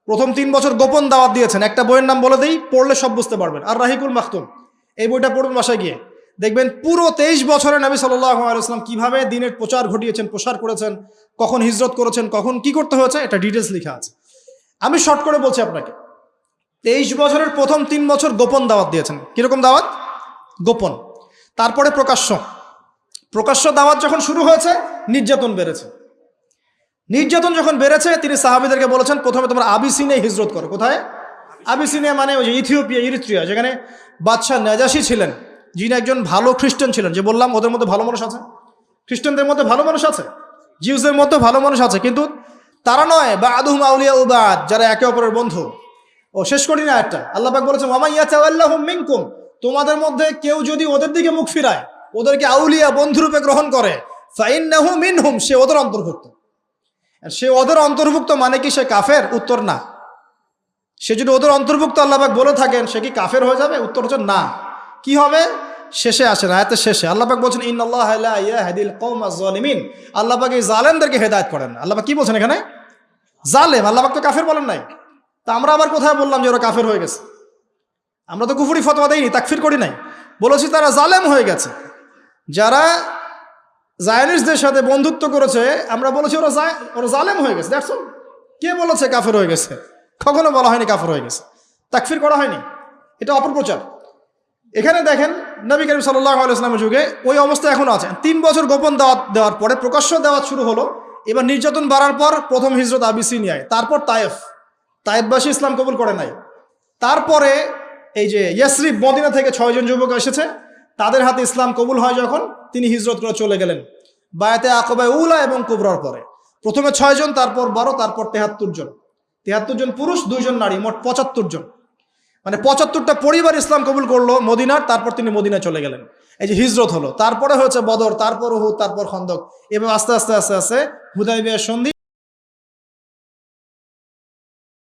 প্রথম 3 বছর গোপন দাওয়াত দিয়েছেন। একটা বইয়ের নাম বলে দিই, পড়লে সব বুঝতে পারবেন, আর রাহিকুল মাখতুম। এই বইটা পড়বেন বাসায় গিয়ে, দেখবেন পুরো 23 বছরে নবী সাল্লাল্লাহু আলাইহি ওয়াসাল্লাম কিভাবে দিনের প্রচার ঘটিয়েছেন, প্রসার করেছেন, কখন হিজরত করেছেন, কখন কি করতে হয়েছে, এটা ডিটেলস লেখা আছে। আমি শর্ট করে বলছি আপনাকে, 23 বছরের প্রথম 3 বছর গোপন দাওয়াত দিয়েছেন। কিরকম দাওয়াত? গোপন। তারপরে প্রকাশ্য দাওয়াত যখন শুরু হয়েছে, নির্যাতন বেড়েছে। নির্যাতন যখন বেড়েছে, তিনি সাহাবীদেরকে বলেছেন, প্রথমে তোমরা আবিসিনিয়ায় হিজরত করো। কোথায়? আবিসিনিয়া মানে ওই যে ইথিওপিয়া, ইরিত্রিয়া, যেখানে বাদশাহ নাজাশী ছিলেন, যিনি একজন ভালো খ্রিস্টান ছিলেন। যে বললাম ওদের মধ্যে ভালো মানুষ আছে, খ্রিস্টানদের মধ্যে ভালো মানুষ আছে, জিউসদের মধ্যে ভালো মানুষ আছে, কিন্তু তারা নয় বা আদুহুম আউলিয়া উবাদ, যারা একে অপরের বন্ধু। ও শেষ করি না একটা, আল্লাহ পাক বলেছেন ওয়া মান ইয়াতাওয়াল্লাহুম মিনকুম, তোমাদের মধ্যে কেউ যদি ওদের দিকে মুখ ফিরায়, ওদেরকে আউলিয়া বন্ধুরূপে গ্রহণ করে, ফাইন্নাহু মিনহুম, সে ওদের অন্তর্ভুক্ত। সে ওদের অন্তর্ভুক্ত মানে কি সে কাফের? উত্তর না। সে যদি ওদের অন্তর্ভুক্ত আল্লাহ পাক বলে থাকেন, সে কি কাফের হয়ে যাবে? উত্তর হচ্ছে না। কি হবে? শেষে আসেন, আয়াতের শেষে আল্লাহ পাক বলছেন ইন্নাল্লাহা লা ইয়াহদিল কওমাজ জালিমিন, আল্লাহ পাক এই জালেমদেরকে হেদায়েত করেন না। আল্লাহ পাক কি বলছেন এখানে? জালেম। আল্লাহ পাক তো কাফের বলেন নাই। তা আমরা আবার কোথায় বললাম যে ওরা কাফের হয়ে গেছে? আমরা তো কুফরি ফতোয়া দেইনি, তাকফির করি নাই, বলেছি তারা জালেম হয়ে গেছে। যারা জায়নিস্টদের সাথে বন্ধুত্ব করেছে, আমরা বলেছি ওরা জালেম হয়ে গেছে। দেখছো, কে বলেছে কাফের হয়ে গেছে? কখনো বলা হয়নি কাফের হয়ে গেছে, তাকফির করা হয়নি, এটা অপপ্রচার। এখানে দেখেন নবী করিম সাল্লাল্লাহু আলাইহি ওয়াসাল্লামের যুগে ওই অবস্থা এখনো আছে। 3 বছর গোপন দাওয়াত দেওয়ার পরে প্রকাশ্য দাওয়াত শুরু হলো। এবার নির্যাতন বাড়ার পর প্রথম হিজরত আবিসিনিয়ায়, তারপর তায়েফবাসী ইসলাম কবুল করে নাই। তারপরে এই যে ইয়াসরিব, মদিনা থেকে 6 জন যুবক এসেছে, তাদের হাতে ইসলাম কবুল হয় যখন, তিনি হিজরত করে চলে গেলেন বায়াতে আকবা উলা এবং কুবরার পরে। প্রথমে 6 জন, তারপর 12, তারপর 73 জন। 73 জন পুরুষ, 2 জন নারী, মোট 75 জন। মানে 75টা পরিবার ইসলাম কবুল করলো মদিনার, তারপর তিনি মদিনায় চলে গেলেন। এই যে হিজরত হলো, তারপরে হয়েছে বদর, তারপর উহুদ, তারপর খন্দক, এবং আস্তে আস্তে আস্তে আস্তে হুদায়বিয়ার সন্ধি,